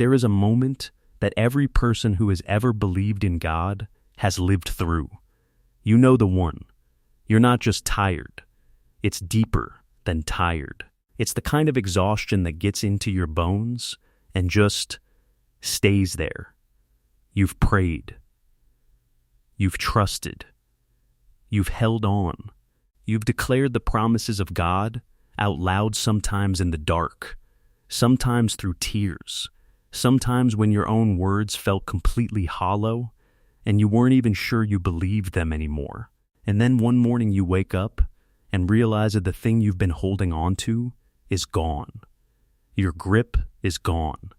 There is a moment that every person who has ever believed in God has lived through. You know the one. You're not just tired. It's deeper than tired. It's the kind of exhaustion that gets into your bones and just stays there. You've prayed. You've trusted. You've held on. You've declared the promises of God out loud, sometimes in the dark, sometimes through tears, sometimes when your own words felt completely hollow and you weren't even sure you believed them anymore. And then one morning you wake up and realize that the thing you've been holding on to is gone. Your grip is gone.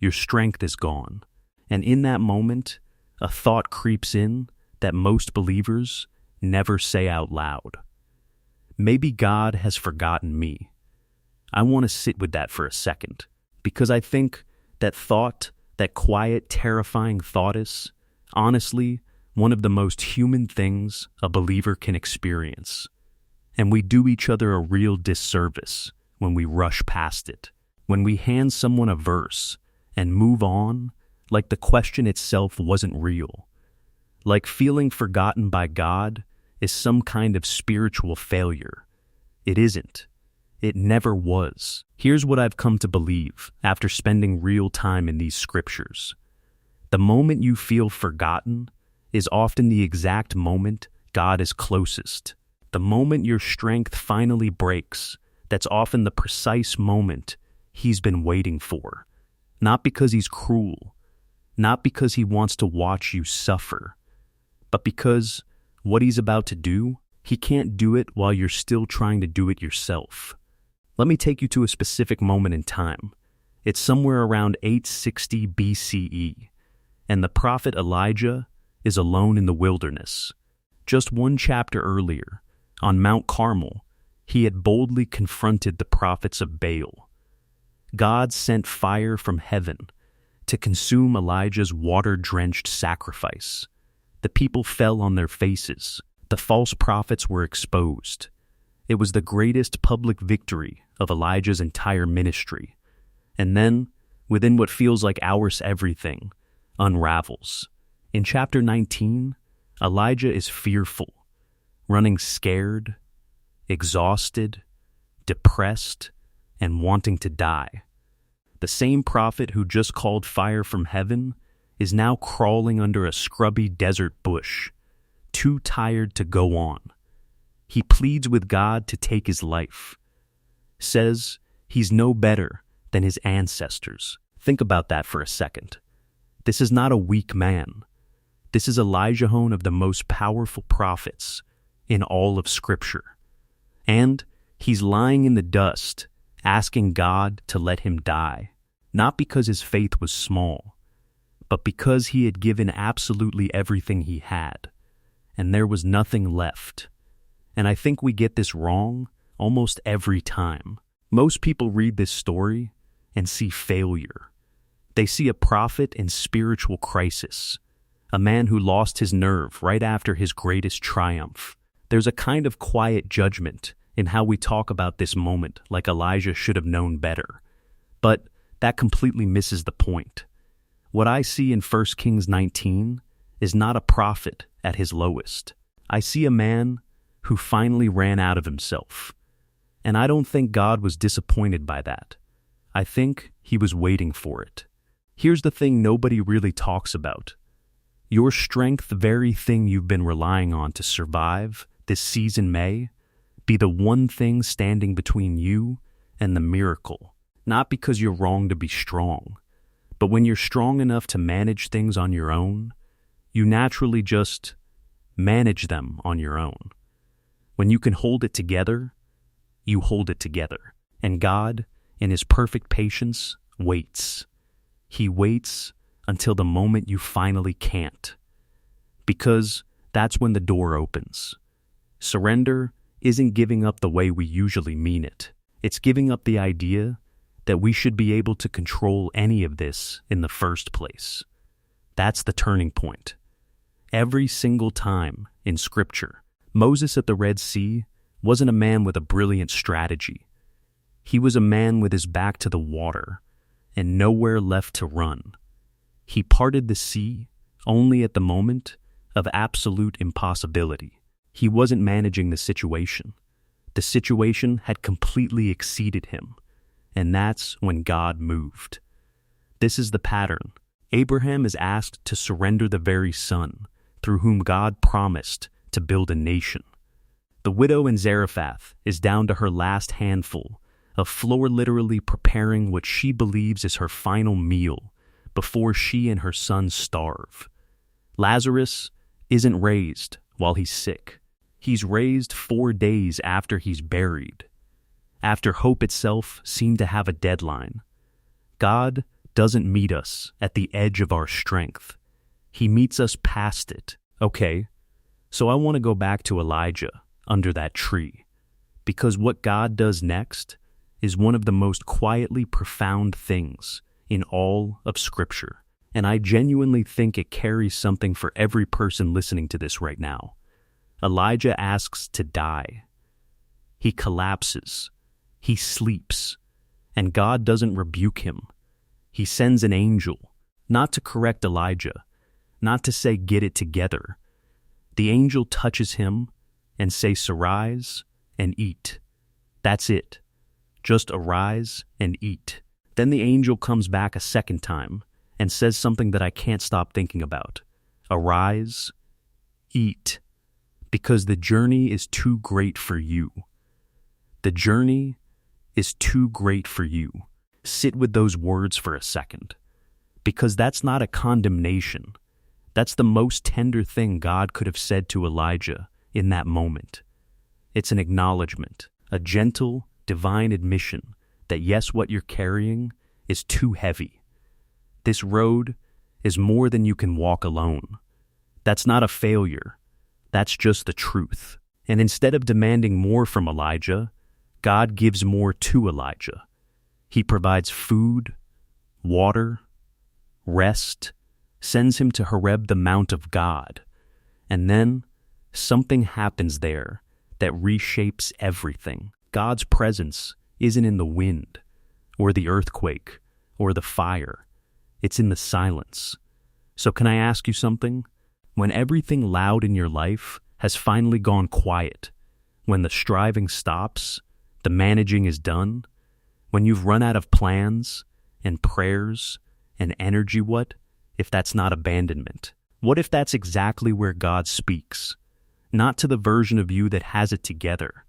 Your strength is gone. And in that moment, a thought creeps in that most believers never say out loud. Maybe God has forgotten me. I want to sit with that for a second, because I think that thought, that quiet, terrifying thought is, honestly, one of the most human things a believer can experience. And we do each other a real disservice when we rush past it, when we hand someone a verse and move on like the question itself wasn't real, like feeling forgotten by God is some kind of spiritual failure. It isn't. It never was. Here's what I've come to believe after spending real time in these scriptures. The moment you feel forgotten is often the exact moment God is closest. The moment your strength finally breaks, that's often the precise moment He's been waiting for. Not because He's cruel, not because He wants to watch you suffer, but because what He's about to do, He can't do it while you're still trying to do it yourself. Let me take you to a specific moment in time. It's somewhere around 860 BCE, and the prophet Elijah is alone in the wilderness. Just one chapter earlier, on Mount Carmel, he had boldly confronted the prophets of Baal. God sent fire from heaven to consume Elijah's water-drenched sacrifice. The people fell on their faces. The false prophets were exposed. It was the greatest public victory of Elijah's entire ministry. And then, within what feels like hours, everything unravels. In chapter 19, Elijah is fearful, running scared, exhausted, depressed, and wanting to die. The same prophet who just called fire from heaven is now crawling under a scrubby desert bush, too tired to go on. He pleads with God to take his life, says he's no better than his ancestors. Think about that for a second. This is not a weak man. This is Elijah, one of the most powerful prophets in all of Scripture. And he's lying in the dust, asking God to let him die, not because his faith was small, but because he had given absolutely everything he had, and there was nothing left. And I think we get this wrong almost every time. Most people read this story and see failure. They see a prophet in spiritual crisis, a man who lost his nerve right after his greatest triumph. There's a kind of quiet judgment in how we talk about this moment, like Elijah should have known better. But that completely misses the point. What I see in 1 Kings 19 is not a prophet at his lowest. I see a man who finally ran out of himself. And I don't think God was disappointed by that. I think he was waiting for it. Here's the thing nobody really talks about. Your strength, the very thing you've been relying on to survive this season, may be the one thing standing between you and the miracle. Not because you're wrong to be strong, but when you're strong enough to manage things on your own, you naturally just manage them on your own. When you can hold it together, you hold it together. And God, in His perfect patience, waits. He waits until the moment you finally can't. Because that's when the door opens. Surrender isn't giving up the way we usually mean it. It's giving up the idea that we should be able to control any of this in the first place. That's the turning point. Every single time in Scripture, Moses at the Red Sea wasn't a man with a brilliant strategy. He was a man with his back to the water and nowhere left to run. He parted the sea only at the moment of absolute impossibility. He wasn't managing the situation. The situation had completely exceeded him, and that's when God moved. This is the pattern. Abraham is asked to surrender the very son through whom God promised to build a nation. The widow in Zarephath is down to her last handful of flour, literally preparing what she believes is her final meal before she and her son starve. Lazarus isn't raised while he's sick. He's raised 4 days after he's buried, after hope itself seemed to have a deadline. God doesn't meet us at the edge of our strength. He meets us past it. Okay, so I want to go back to Elijah under that tree, because what God does next is one of the most quietly profound things in all of Scripture, and I genuinely think it carries something for every person listening to this right now. Elijah asks to die. He collapses. He sleeps. And God doesn't rebuke him. He sends an angel, not to correct Elijah, not to say get it together. The angel touches him and says, "Arise and eat." That's it. Just arise and eat. Then the angel comes back a second time and says something that I can't stop thinking about. Arise, eat, because the journey is too great for you. The journey is too great for you. Sit with those words for a second, because that's not a condemnation. That's the most tender thing God could have said to Elijah in that moment. It's an acknowledgement, a gentle, divine admission that yes, what you're carrying is too heavy. This road is more than you can walk alone. That's not a failure. That's just the truth. And instead of demanding more from Elijah, God gives more to Elijah. He provides food, water, rest, sends him to Horeb, the Mount of God. And then something happens there that reshapes everything. God's presence isn't in the wind, or the earthquake, or the fire. It's in the silence. So can I ask you something? When everything loud in your life has finally gone quiet, when the striving stops, the managing is done, when you've run out of plans and prayers and energy, what if that's not abandonment? What if that's exactly where God speaks? Not to the version of you that has it together,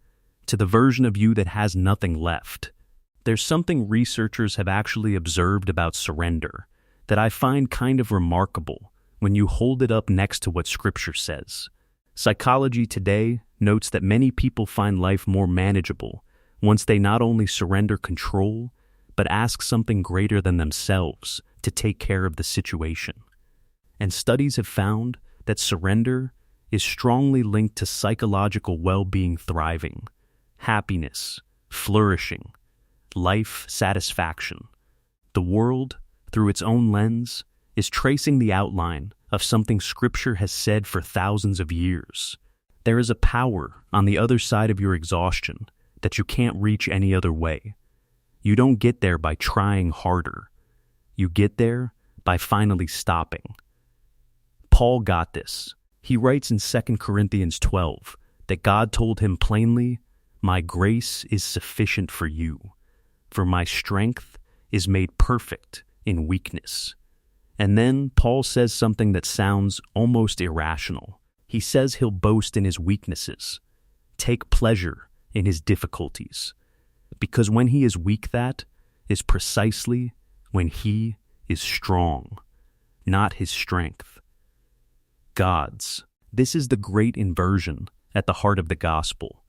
to the version of you that has nothing left. There's something researchers have actually observed about surrender that I find kind of remarkable when you hold it up next to what Scripture says. Psychology Today notes that many people find life more manageable once they not only surrender control, but ask something greater than themselves to take care of the situation. And studies have found that surrender is strongly linked to psychological well-being, thriving, happiness, flourishing, life satisfaction. The world, through its own lens, is tracing the outline of something Scripture has said for thousands of years. There is a power on the other side of your exhaustion that you can't reach any other way. You don't get there by trying harder. You get there by finally stopping. Paul got this. He writes in 2 Corinthians 12 that God told him plainly, "My grace is sufficient for you, for my strength is made perfect in weakness." And then Paul says something that sounds almost irrational. He says he'll boast in his weaknesses, take pleasure in his difficulties, because when he is weak, that is precisely when he is strong, not his strength. God's. This is the great inversion at the heart of the gospel.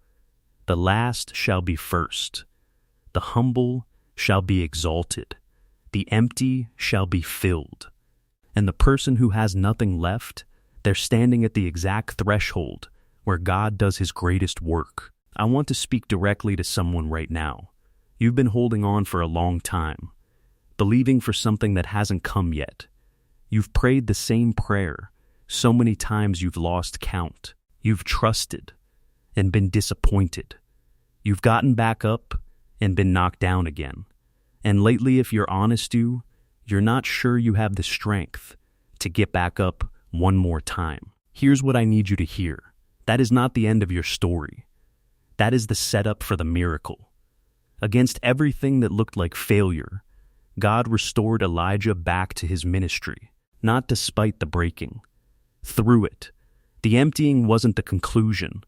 The last shall be first. The humble shall be exalted. The empty shall be filled. And the person who has nothing left, they're standing at the exact threshold where God does his greatest work. I want to speak directly to someone right now. You've been holding on for a long time, believing for something that hasn't come yet. You've prayed the same prayer so many times you've lost count. You've trusted and been disappointed. You've gotten back up and been knocked down again. And lately, if you're honest, you're not sure you have the strength to get back up one more time. Here's what I need you to hear. That is not the end of your story. That is the setup for the miracle. Against everything that looked like failure, God restored Elijah back to his ministry, not despite the breaking. Through it, the emptying wasn't the conclusion.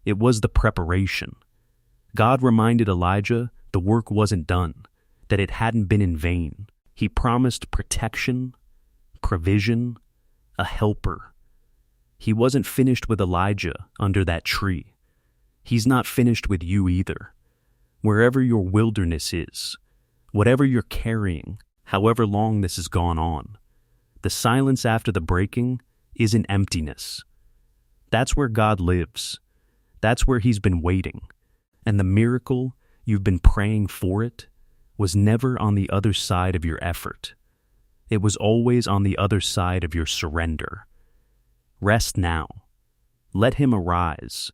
It was the preparation. God reminded Elijah the work wasn't done, that it hadn't been in vain. He promised protection, provision, a helper. He wasn't finished with Elijah under that tree. He's not finished with you either. Wherever your wilderness is, whatever you're carrying, however long this has gone on, the silence after the breaking isn't emptiness. That's where God lives. That's where He's been waiting. And the miracle you've been praying for it was never on the other side of your effort. It was always on the other side of your surrender. Rest now. Let Him arise.